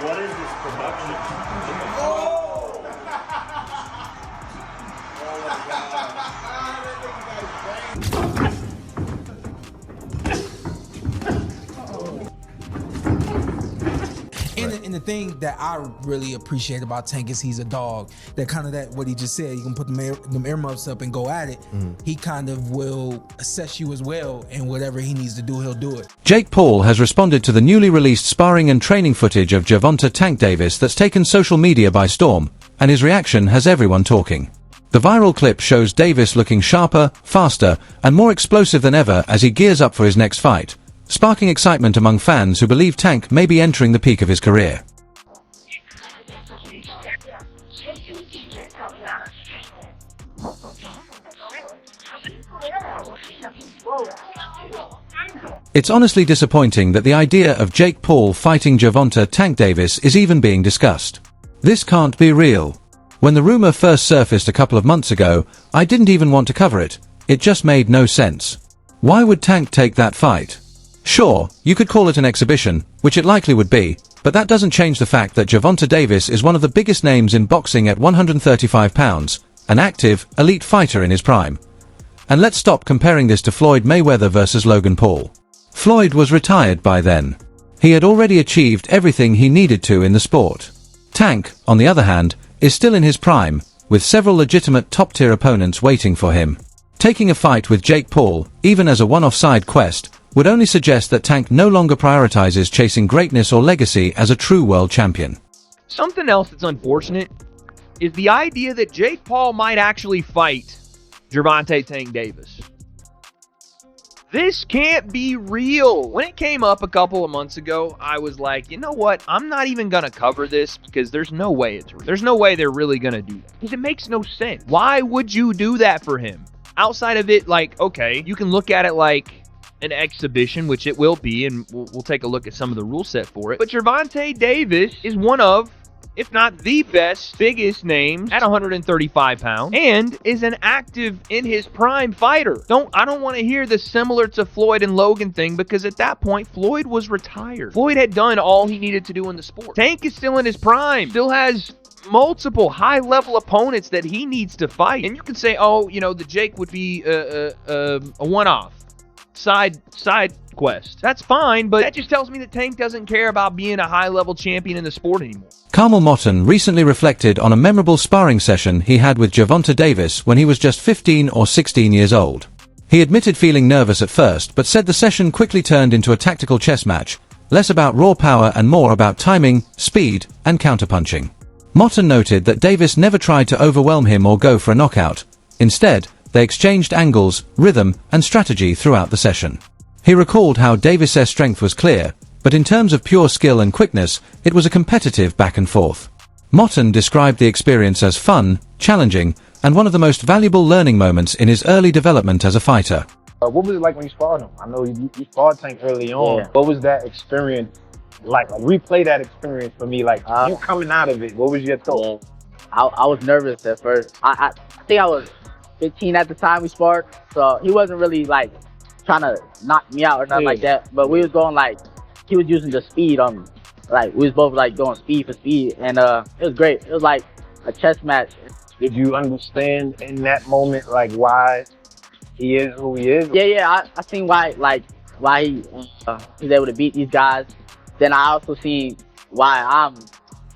What is this production? Oh! And the thing that I really appreciate about Tank is he's a dog. That kind of what he just said. You can put them earmuffs up and go at it. He kind of will assess you as well, and whatever he needs to do, he'll do it. Jake Paul has responded to the newly released sparring and training footage of Gervonta Tank Davis that's taken social media by storm, and his reaction has everyone talking. The viral clip shows Davis looking sharper, faster, and more explosive than ever as he gears up for his next fight, sparking excitement among fans who believe Tank may be entering the peak of his career. It's honestly disappointing that the idea of Jake Paul fighting Gervonta Tank Davis is even being discussed. This can't be real. When the rumor first surfaced a couple of months ago, I didn't even want to cover it. It just made no sense. Why would Tank take that fight? Sure, you could call it an exhibition, which it likely would be, but that doesn't change the fact that Gervonta Davis is one of the biggest names in boxing at 135 pounds, an active, elite fighter in his prime. And let's stop comparing this to Floyd Mayweather versus Logan Paul. Floyd was retired by then. He had already achieved everything he needed to in the sport. Tank, on the other hand, is still in his prime, with several legitimate top-tier opponents waiting for him. Taking a fight with Jake Paul, even as a one-off side quest, would only suggest that Tank no longer prioritizes chasing greatness or legacy as a true world champion. Something else that's unfortunate is the idea that Jake Paul might actually fight Gervonta Tank Davis. This can't be real. When it came up a couple of months ago, I was like, you know what? I'm not even going to cover this because there's no way there's no way they're really going to do that. Because it makes no sense. Why would you do that for him? Outside of it, like, okay, you can look at it like an exhibition, which it will be, and we'll take a look at some of the rule set for it. But Gervonta Davis is one of, if not the best, biggest names at 135 pounds, and is an active in his prime fighter. I don't want to hear the similar to Floyd and Logan thing, because at that point, Floyd was retired. Floyd had done all he needed to do in the sport. Tank is still in his prime, still has multiple high-level opponents that he needs to fight. And you can say, oh, you know, the Jake would be a one-off side quest. That's fine, but that just tells me that Tank doesn't care about being a high-level champion in the sport anymore. Carmemell Motton recently reflected on a memorable sparring session he had with Gervonta Davis when he was just 15 or 16 years old. He admitted feeling nervous at first, but said the session quickly turned into a tactical chess match, less about raw power and more about timing, speed, and counterpunching. Motton noted that Davis never tried to overwhelm him or go for a knockout. Instead, they exchanged angles, rhythm, and strategy throughout the session. He recalled how Davis's strength was clear, but in terms of pure skill and quickness, it was a competitive back and forth. Motton described the experience as fun, challenging, and one of the most valuable learning moments in his early development as a fighter. What was it like when you sparred him? I know you sparred Tank early on. Yeah. What was that experience like? Replay that experience for me. Like, you coming out of it, what was your thought? Yeah. I was nervous at first. I think I was 15 at the time we sparred, so he wasn't really like trying to knock me out or nothing like that. But we was going like, he was using the speed on me. Like, we was both like going speed for speed, and it was great. It was like a chess match. Did you understand in that moment like why he is who he is? Yeah. I seen why he's able to beat these guys. Then I also seen why I'm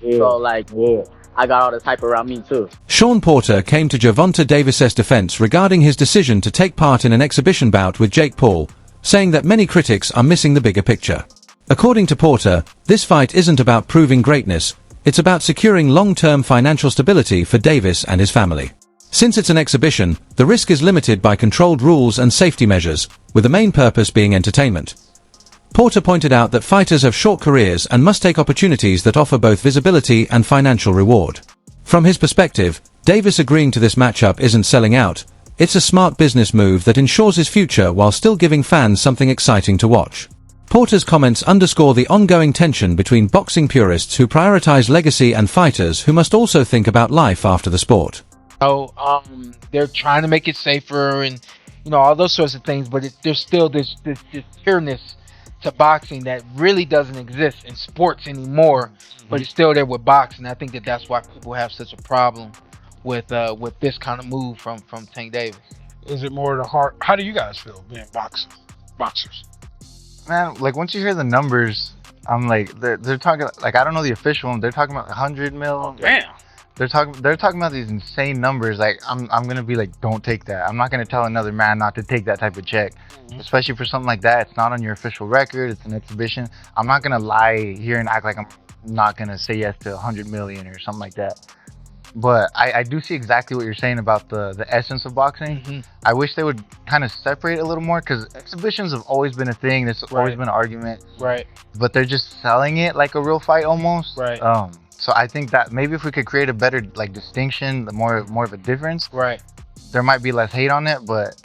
so like. Yeah. I got all this hype around me too. Shawn Porter came to Gervonta Davis's defense regarding his decision to take part in an exhibition bout with Jake Paul, saying that many critics are missing the bigger picture. According to Porter, this fight isn't about proving greatness, it's about securing long-term financial stability for Davis and his family. Since it's an exhibition, the risk is limited by controlled rules and safety measures, with the main purpose being entertainment. Porter pointed out that fighters have short careers and must take opportunities that offer both visibility and financial reward. From his perspective, Davis agreeing to this matchup isn't selling out, it's a smart business move that ensures his future while still giving fans something exciting to watch. Porter's comments underscore the ongoing tension between boxing purists who prioritize legacy and fighters who must also think about life after the sport. They're trying to make it safer and, all those sorts of things, but there's still this pureness to boxing that really doesn't exist in sports anymore, but it's still there with boxing. I think that's why people have such a problem with this kind of move from Tank Davis. Is it more the heart? How do you guys feel being boxers? Man, like once you hear the numbers, I'm like they're talking like I don't know the official one. They're talking about 100 mil. Damn. They're talking about these insane numbers. Like I'm gonna be like, don't take that. I'm not gonna tell another man not to take that type of check, especially for something like that. It's not on your official record. It's an exhibition. I'm not gonna lie here and act like I'm not gonna say yes to 100 million or something like that. But I do see exactly what you're saying about the essence of boxing. I wish they would kind of separate it a little more, because exhibitions have always been a thing. There's always been an argument. Right. But they're just selling it like a real fight almost. Right. So I think that maybe if we could create a better like distinction, more of a difference, Right. there might be less hate on it. But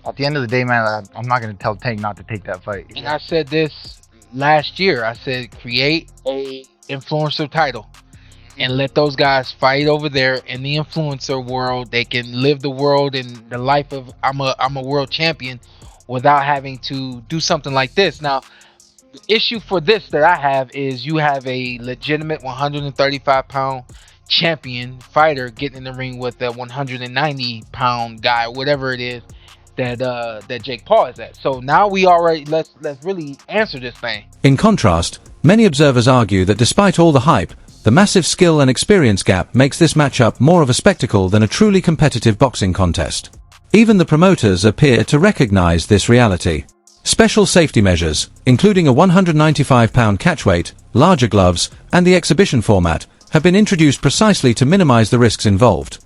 at the end of the day, man, I'm not gonna tell Tank not to take that fight. And I said this last year. I said create a influencer title and let those guys fight over there in the influencer world. They can live the world and the life of I'm a world champion without having to do something like this. Now, the issue for this that I have is you have a legitimate 135-pound champion fighter getting in the ring with a 190-pound guy, whatever it is that Jake Paul is at. So now we already let's really answer this thing. In contrast, many observers argue that despite all the hype, the massive skill and experience gap makes this matchup more of a spectacle than a truly competitive boxing contest. Even the promoters appear to recognize this reality. Special safety measures, including a 195-pound catchweight, larger gloves, and the exhibition format, have been introduced precisely to minimize the risks involved.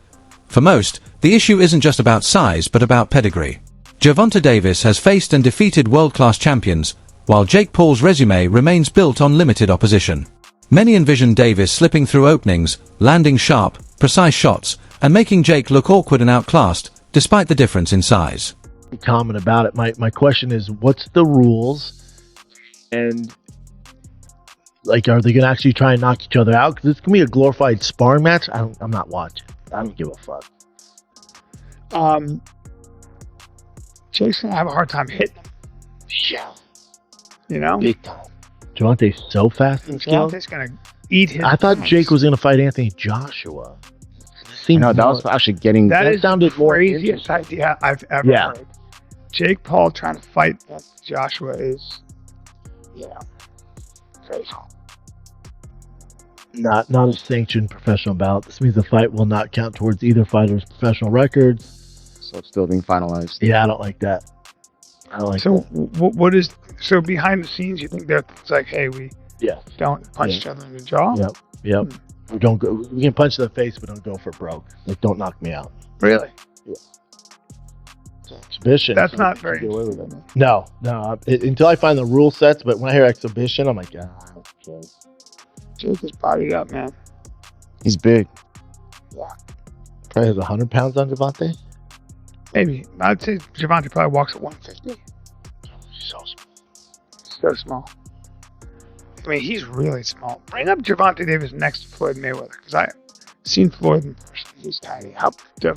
For most, the issue isn't just about size but about pedigree. Gervonta Davis has faced and defeated world-class champions, while Jake Paul's resume remains built on limited opposition. Many envision Davis slipping through openings, landing sharp, precise shots, and making Jake look awkward and outclassed, despite the difference in size. Comment about it. My question is, what's the rules? And like, are they going to actually try and knock each other out? Because it's going to be a glorified sparring match. I'm not watching. I don't give a fuck. Jake's gonna have a hard time hitting him. Yeah. You know? Big time. Gervonta's so fast and skilled. Gervonta's gonna eat his I thought punch. Jake was going to fight Anthony Joshua. No, that was actually getting. That is sounded the more craziest interesting. idea I've ever Yeah. heard. Jake Paul trying to fight Joshua is, crazy. Not a sanctioned professional bout. This means the fight will not count towards either fighter's professional records. So it's still being finalized. Yeah, I don't like that. I don't like So that. what is so behind the scenes? You think that it's like, hey, we Yeah. don't punch each other in the jaw? Yep. We don't go. We can punch in the face, but don't go for broke. Like, don't knock me out. Really? Exhibition. That's so not we very can get away with it. interesting. No. Until I find the rule sets, but when I hear exhibition, I'm like, okay. Jake is bodied up, man. He's big. Probably has 100 pounds on Gervonta. Maybe I'd say Gervonta probably walks at 150. So small. So small. I mean, he's really small. Bring up Gervonta Davis next to Floyd Mayweather, because I've seen Floyd in person. He's tiny.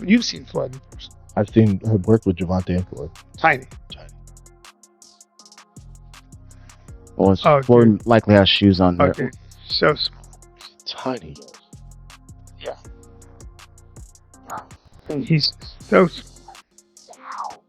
You've seen Floyd in person. I've worked with Gervonta and Floyd. Tiny. Well, Oh, Floyd likely has shoes on. Oh, There. dude. So small. Tiny. He's so small.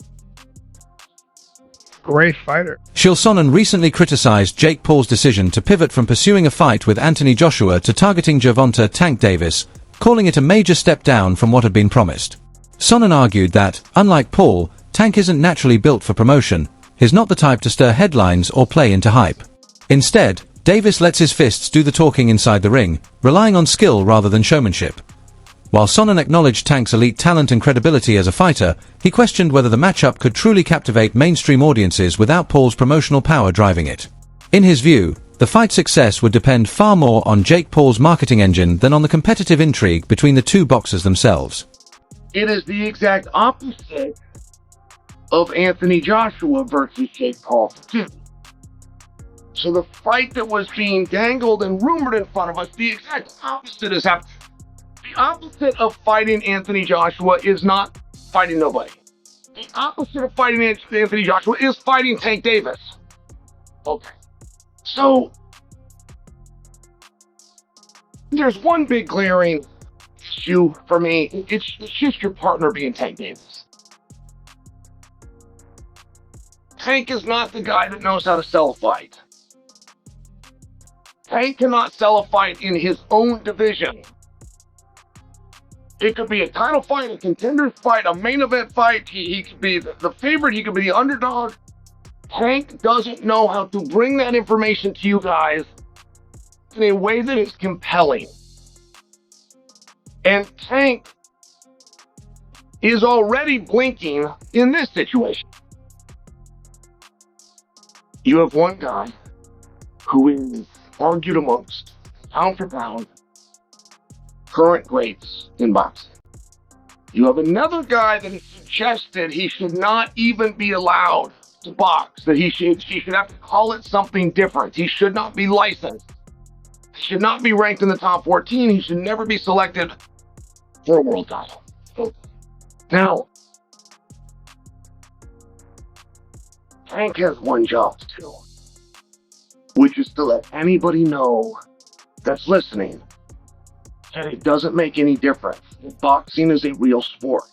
Great fighter. Chael Sonnen recently criticized Jake Paul's decision to pivot from pursuing a fight with Anthony Joshua to targeting Gervonta Tank Davis, calling it a major step down from what had been promised. Sonnen argued that, unlike Paul, Tank isn't naturally built for promotion, he's not the type to stir headlines or play into hype. Instead, Davis lets his fists do the talking inside the ring, relying on skill rather than showmanship. While Sonnen acknowledged Tank's elite talent and credibility as a fighter, he questioned whether the matchup could truly captivate mainstream audiences without Paul's promotional power driving it. In his view, the fight's success would depend far more on Jake Paul's marketing engine than on the competitive intrigue between the two boxers themselves. It is the exact opposite of Anthony Joshua versus Jake Paul. So the fight that was being dangled and rumored in front of us, the exact opposite has happened. The opposite of fighting Anthony Joshua is not fighting nobody. The opposite of fighting Anthony Joshua is fighting Tank Davis. Okay. So, there's one big glaring issue for me. It's just your partner being Tank Davis. Tank is not the guy that knows how to sell a fight. Tank cannot sell a fight in his own division. It could be a title fight, a contender fight, a main event fight. He could be the favorite. He could be the underdog. Tank doesn't know how to bring that information to you guys in a way that is compelling. And Tank is already blinking in this situation. You have one guy who is argued amongst, pound for pound, current greats in boxing. You have another guy that has suggested he should not even be allowed to box, that he should have to call it something different. He should not be licensed. He should not be ranked in the top 14. He should never be selected for a world title. Now, Tank has one job to do, which is to let anybody know that's listening that it doesn't make any difference. Boxing is a real sport.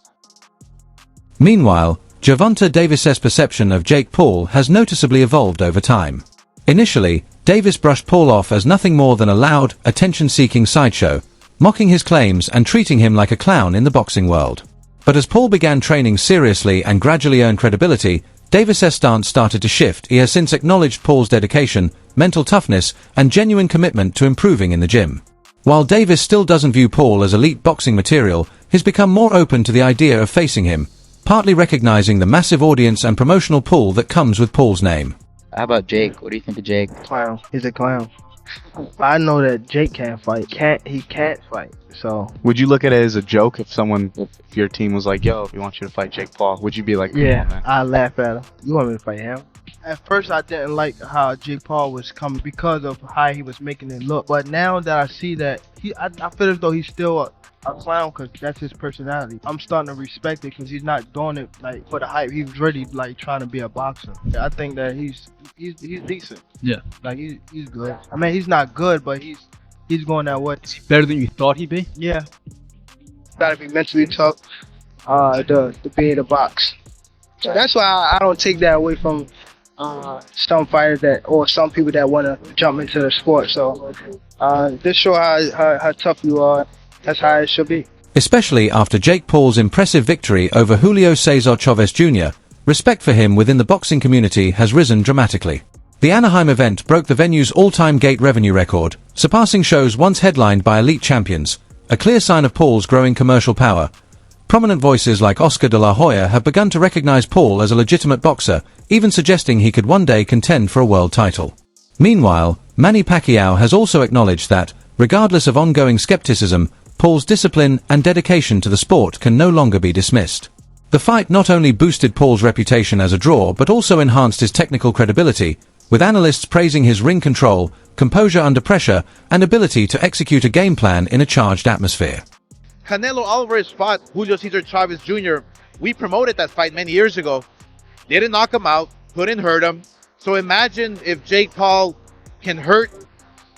Meanwhile, Gervonta Davis's perception of Jake Paul has noticeably evolved over time. Initially, Davis brushed Paul off as nothing more than a loud, attention-seeking sideshow, mocking his claims and treating him like a clown in the boxing world. But as Paul began training seriously and gradually earned credibility, Davis's stance started to shift. He has since acknowledged Paul's dedication, mental toughness, and genuine commitment to improving in the gym. While Davis still doesn't view Paul as elite boxing material, he's become more open to the idea of facing him, partly recognizing the massive audience and promotional pull that comes with Paul's name. How about Jake? What do you think of Jake? Clown. He's a clown. I know that Jake can't fight. He can't fight. So would you look at it as a joke if your team was like, yo, we want you to fight Jake Paul? Would you be like, yeah, man? I laugh at him. You want me to fight him? At first, I didn't like how Jake Paul was coming because of how he was making it look. But now that I see that I feel as though he's still a clown because that's his personality. I'm starting to respect it because he's not doing it like for the hype. He's really like trying to be a boxer. I think that he's decent. Yeah, like he's good. I mean, he's not good, but he's going that way. Is he better than you thought he'd be? Yeah. Gotta be mentally tough. To be in the box. So that's why I don't take that away from some fighters or some people that want to jump into the sport. So this show how tough you are. That's how it should be. Especially after Jake Paul's impressive victory over Julio Cesar Chavez Jr., respect for him within the boxing community has risen dramatically. The Anaheim event broke the venue's all-time gate revenue record, surpassing shows once headlined by elite champions, a clear sign of Paul's growing commercial power. Prominent voices like Oscar de la Hoya have begun to recognize Paul as a legitimate boxer, even suggesting he could one day contend for a world title. Meanwhile, Manny Pacquiao has also acknowledged that, regardless of ongoing skepticism, Paul's discipline and dedication to the sport can no longer be dismissed. The fight not only boosted Paul's reputation as a draw but also enhanced his technical credibility, with analysts praising his ring control, composure under pressure, and ability to execute a game plan in a charged atmosphere. Canelo Alvarez fought Julio Cesar Chavez Jr. We promoted that fight many years ago. Didn't knock him out, couldn't hurt him. So imagine if Jake Paul can hurt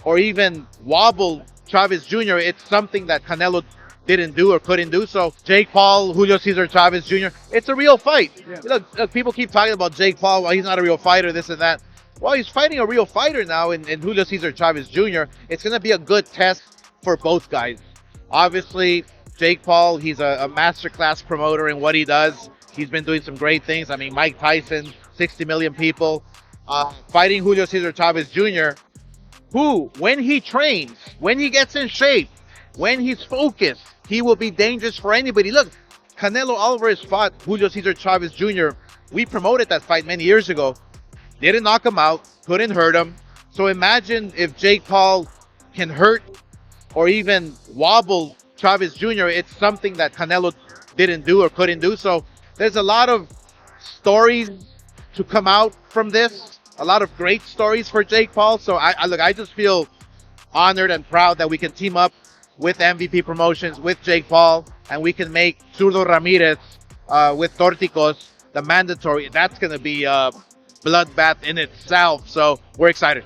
or even wobble Chavez Jr. It's something that Canelo didn't do or couldn't do. So Jake Paul, Julio Cesar Chavez Jr., it's a real fight. Yeah. Look, people keep talking about Jake Paul, well, he's not a real fighter, this and that. Well, he's fighting a real fighter now in Julio Cesar Chavez Jr. It's going to be a good test for both guys. Obviously, Jake Paul, he's a masterclass promoter in what he does. He's been doing some great things. I mean, Mike Tyson, 60 million people. Fighting Julio Cesar Chavez Jr., who, when he trains, when he gets in shape, when he's focused, he will be dangerous for anybody. Look, Canelo Alvarez fought Julio Cesar Chavez Jr. We promoted that fight many years ago. Didn't knock him out, couldn't hurt him. So imagine if Jake Paul can hurt or even wobble Chavez Jr. It's something that Canelo didn't do or couldn't do. So there's a lot of stories to come out from this. A lot of great stories for Jake Paul. So I just feel honored and proud that we can team up with MVP Promotions, with Jake Paul, and we can make Zurdo Ramirez with Torticos the mandatory. That's going to be bloodbath in itself. So we're excited.